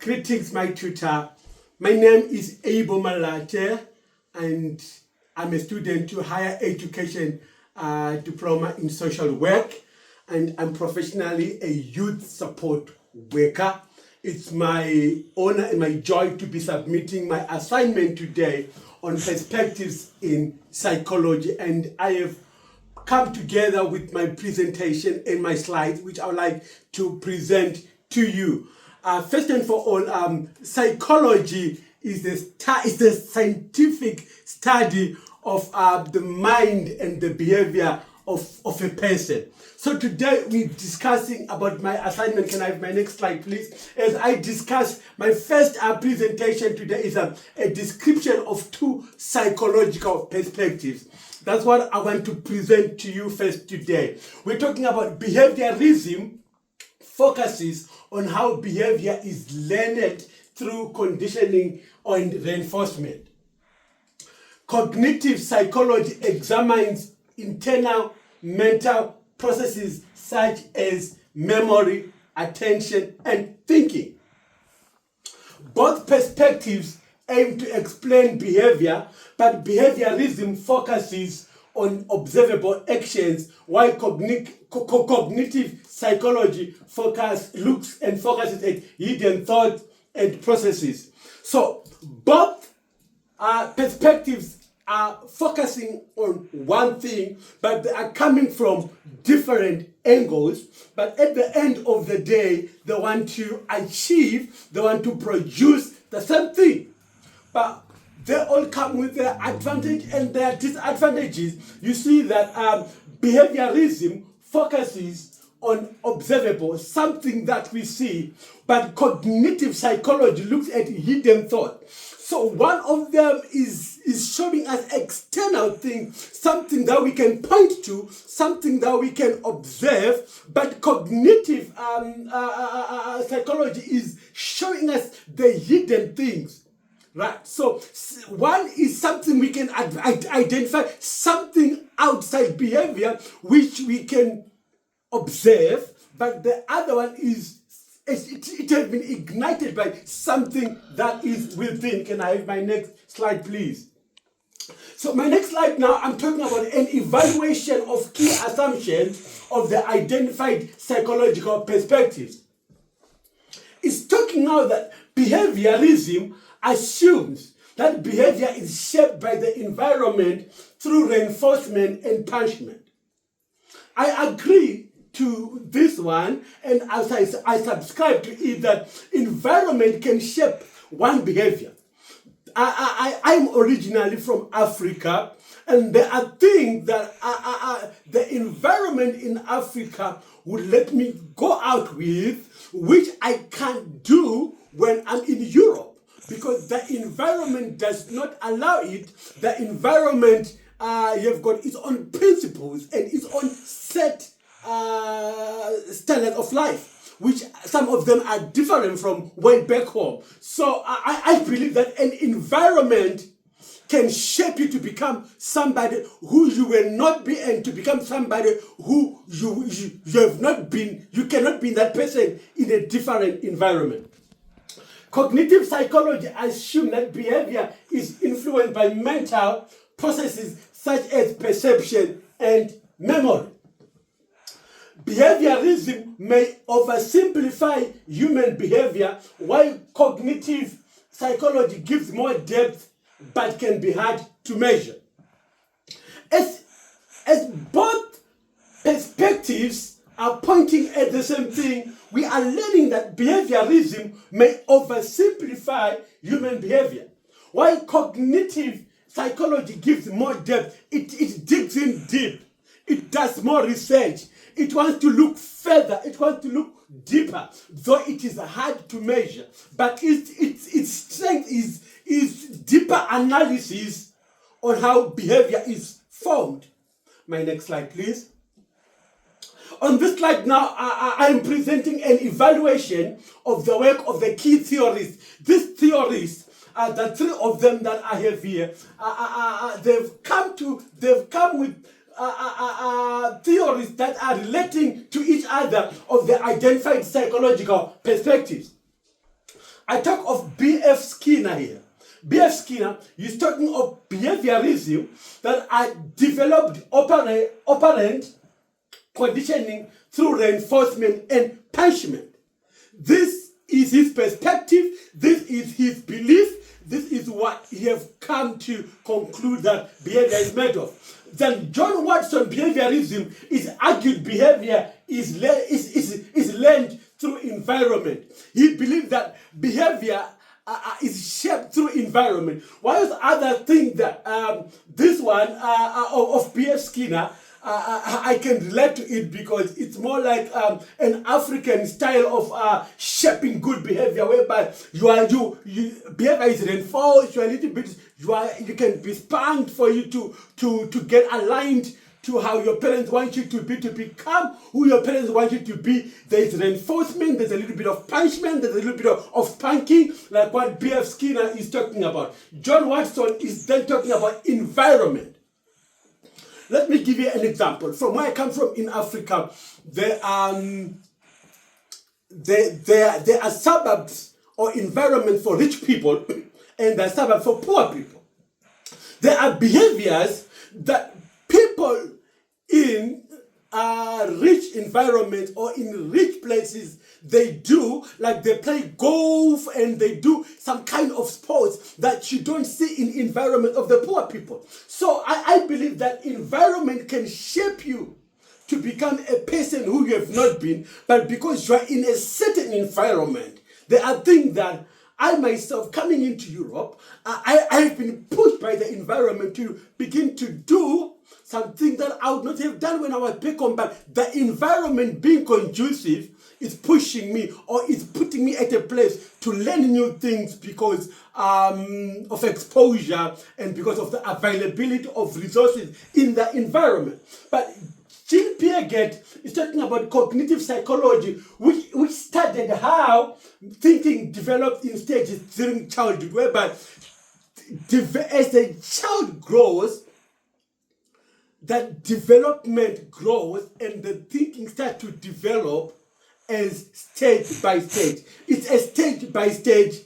Greetings, my tutor. My name is Abel Malate, and I'm a student to higher education diploma in social work, and I'm professionally a youth support worker. It's my honor and my joy to be submitting my assignment today on perspectives in psychology, and I have come together with my presentation and my slides, which I would like to present to you. First and for all, psychology is the scientific study of the mind and the behavior of a person. So today we're discussing about my assignment. Can I have my next slide, please? As I discuss, my first presentation today is a description of two psychological perspectives. That's what I want to present to you first today. We're talking about behaviorism, focuses on how behavior is learned through conditioning and reinforcement. Cognitive psychology examines internal mental processes such as memory, attention, and thinking. Both perspectives aim to explain behavior, but behaviorism focuses on observable actions, while cognitive psychology focuses at hidden thoughts and processes. So both perspectives are focusing on one thing, but they are coming from different angles. But at the end of the day, they want to produce the same thing. But they all come with their advantage and their disadvantages. You see that behaviorism focuses on observable, something that we see, but cognitive psychology looks at hidden thought. So one of them is showing us external things, something that we can point to, something that we can observe, but cognitive psychology is showing us the hidden things. Right, so one is something we can identify, something outside behavior which we can observe, but the other one is it has been ignited by something that is within. Can I have my next slide, please? So my next slide now, I'm talking about an evaluation of key assumptions of the identified psychological perspectives. It's talking now that behaviorism assumes that behavior is shaped by the environment through reinforcement and punishment. I agree to this one, and as I subscribe to it, that environment can shape one behavior. I'm originally from Africa, and there are things that the environment in Africa would let me go out with, which I can't do when I'm in Europe. Because the environment does not allow it. The environment, you've got its own principles and its own set standard of life, which some of them are different from way back home. So I believe that an environment can shape you to become somebody who you will not be, and to become somebody who you have not been. You cannot be that person in a different environment. Cognitive psychology assumes that behavior is influenced by mental processes such as perception and memory. Behaviorism may oversimplify human behavior, while cognitive psychology gives more depth but can be hard to measure. As both perspectives are pointing at the same thing, we are learning that behaviorism may oversimplify human behavior. While cognitive psychology gives more depth, it digs in deep. It does more research. It wants to look further. It wants to look deeper, though it is hard to measure. But its strength is deeper analysis on how behavior is formed. My next slide, please. On this slide now, I'm presenting an evaluation of the work of the key theorists. These theorists, the three of them that I have here, they've come with theories that are relating to each other of the identified psychological perspectives. I talk of B.F. Skinner here. B.F. Skinner is talking of behaviorism that are developed operant conditioning through reinforcement and punishment. This is his perspective, this is his belief, this is what he has come to conclude that behavior is made of. Then John Watson behaviorism is argued behavior is learned through environment. He believed that behavior is shaped through environment. Whilst others think that this one of B.F. Skinner, I can relate to it because it's more like an African style of shaping good behavior, whereby behavior is reinforced. You are a little bit. You can be spanked for you to get aligned to how your parents want you to be, to become who your parents want you to be. There is reinforcement, there's a little bit of punishment, there's a little bit of spanking, like what B.F. Skinner is talking about. John Watson is then talking about environment. Let me give you an example. From where I come from in Africa, there are suburbs or environments for rich people and there are suburbs for poor people. There are behaviors that people in rich environments or in rich places they do, like they play golf and they do some kind of sports that you don't see in environment of the poor people. So I believe that environment can shape you to become a person who you have not been, but because you are in a certain environment, there are things that I myself, coming into Europe, I've been pushed by the environment to begin to do something that I would not have done when I was back home. But the environment being conducive is pushing me or is putting me at a place to learn new things because of exposure and because of the availability of resources in the environment. But Jean Piaget is talking about cognitive psychology, which studied how thinking develops in stages during childhood, whereby as a child grows, that development grows and the thinking starts to develop as stage by stage. It's a stage by stage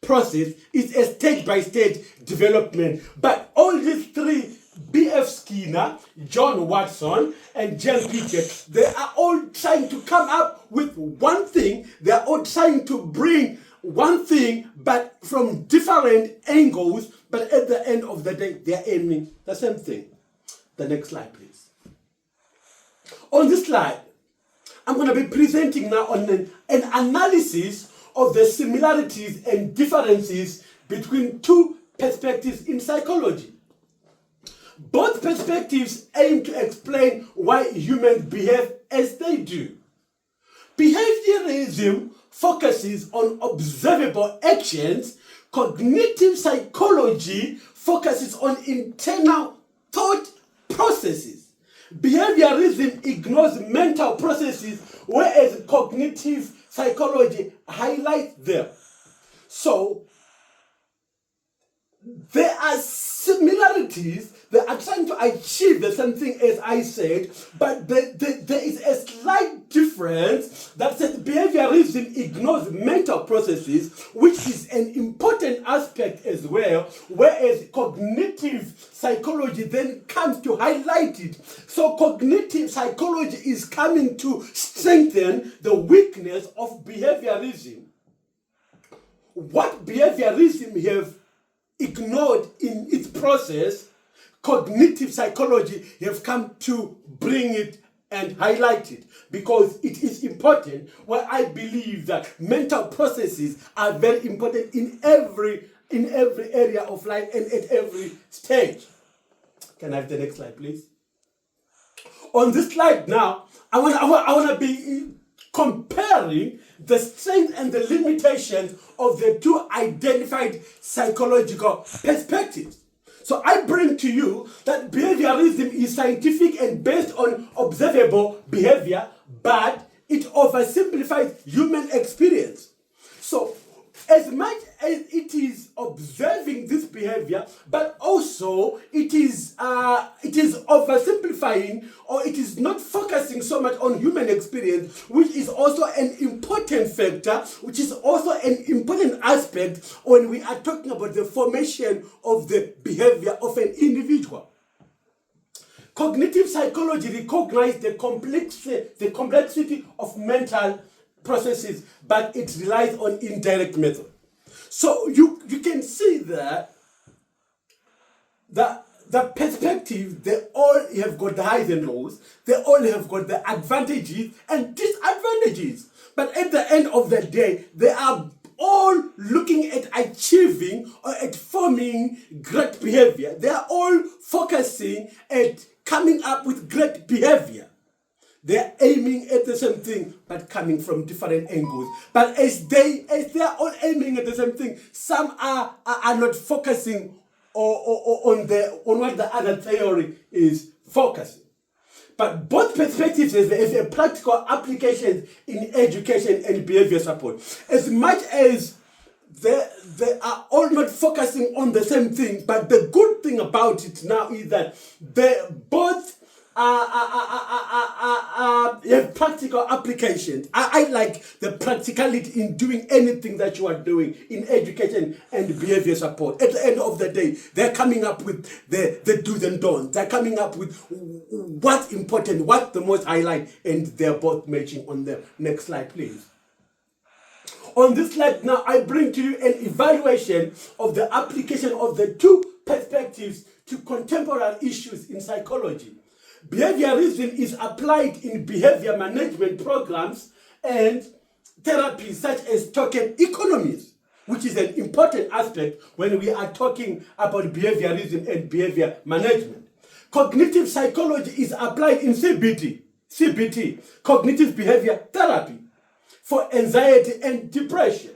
process. It's a stage by stage development. But all these three, B.F. Skinner, John Watson, and Jean Piaget, they are all trying to come up with one thing. They are all trying to bring one thing, but from different angles. But at the end of the day, they are aiming the same thing. The next slide, please. On this slide, I'm going to be presenting now on an analysis of the similarities and differences between two perspectives in psychology. Both perspectives aim to explain why humans behave as they do. Behaviorism focuses on observable actions. Cognitive psychology focuses on internal thought processes. Behaviorism ignores mental processes, whereas cognitive psychology highlights them. So, there are similarities. They are trying to achieve the same thing as I said, but there is a slight difference that says behaviorism ignores mental processes, which is an important aspect as well, whereas cognitive psychology then comes to highlight it. So cognitive psychology is coming to strengthen the weakness of behaviorism. What behaviorism have ignored in its process, cognitive psychology have come to bring it and highlight it because it is important. Well, I believe that mental processes are very important in every area of life and at every stage. Can I have the next slide, please? On this slide now, I want to be comparing the strengths and the limitations of the two identified psychological perspectives. So I bring to you that behaviorism is scientific and based on observable behavior, but it oversimplifies human experience. So as much as it is observing this behavior, but also it is is oversimplifying, or it is not focusing so much on human experience, which is also an important factor, which is also an important aspect when we are talking about the formation of the behavior of an individual. Cognitive psychology recognizes the complexity of mental processes, but it relies on indirect method. So you can see that the perspective, they all have got the highs and lows, they all have got the advantages and disadvantages. But at the end of the day, they are all looking at achieving or at forming great behavior. They are all focusing at coming up with great behavior. They're aiming at the same thing, but coming from different angles. But as they are all aiming at the same thing, some are not focusing on what the other theory is focusing. But both perspectives have a practical application in education and behavior support. As much as they are all not focusing on the same thing, but the good thing about it now is that they both have practical applications. I like the practicality in doing anything that you are doing in education and behavior support. At the end of the day, they're coming up with the do's and don'ts. They're coming up with what's important, what's the most highlight, and they're both matching on the next slide, please. On this slide now, I bring to you an evaluation of the application of the two perspectives to contemporary issues in psychology. Behaviorism is applied in behavior management programs and therapies such as token economies, which is an important aspect when we are talking about behaviorism and behavior management. Cognitive psychology is applied in CBT, cognitive behavior therapy, for anxiety and depression.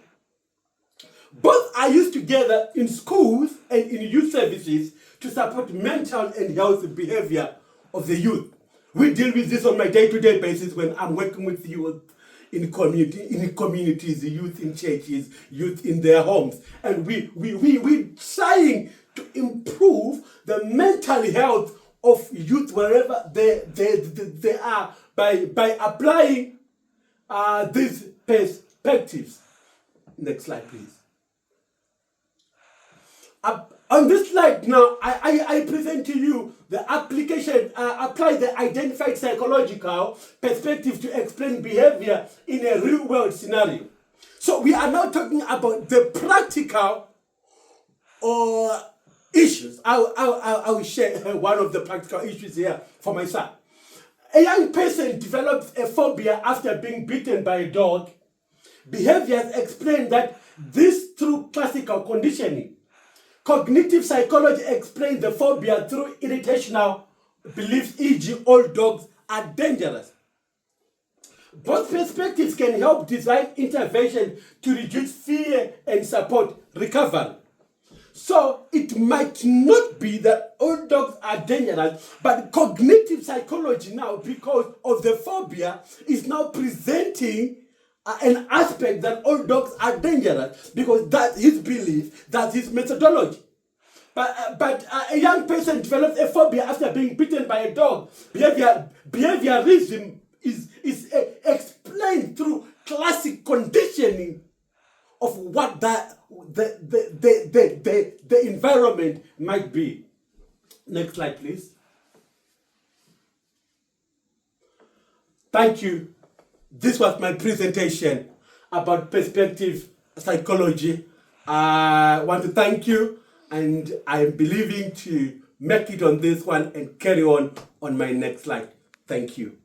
Both are used together in schools and in youth services to support mental and healthy behavior of the youth. We deal with this on my day-to-day basis when I'm working with youth in communities, youth in churches, youth in their homes. And we're trying to improve the mental health of youth wherever they are by applying these perspectives. Next slide, please. On this slide now, I present to you the application, apply the identified psychological perspective to explain behavior in a real-world scenario. So we are now talking about the practical issues. I will share one of the practical issues here for my son. A young person develops a phobia after being bitten by a dog. Behaviors explain that this through classical conditioning. Cognitive psychology explains the phobia through irritational beliefs, e.g. all dogs are dangerous. Both perspectives can help design intervention to reduce fear and support recovery. So it might not be that all dogs are dangerous, but cognitive psychology now, because of the phobia, is now presenting an aspect that all dogs are dangerous, because that's his belief, that's his methodology. But a young person develops a phobia after being bitten by a dog. Behaviorism is explained through classic conditioning of what the environment might be. Next slide, please. Thank you. This was my presentation about perspective psychology. I want to thank you, and I'm believing to make it on this one and carry on my next slide. Thank you.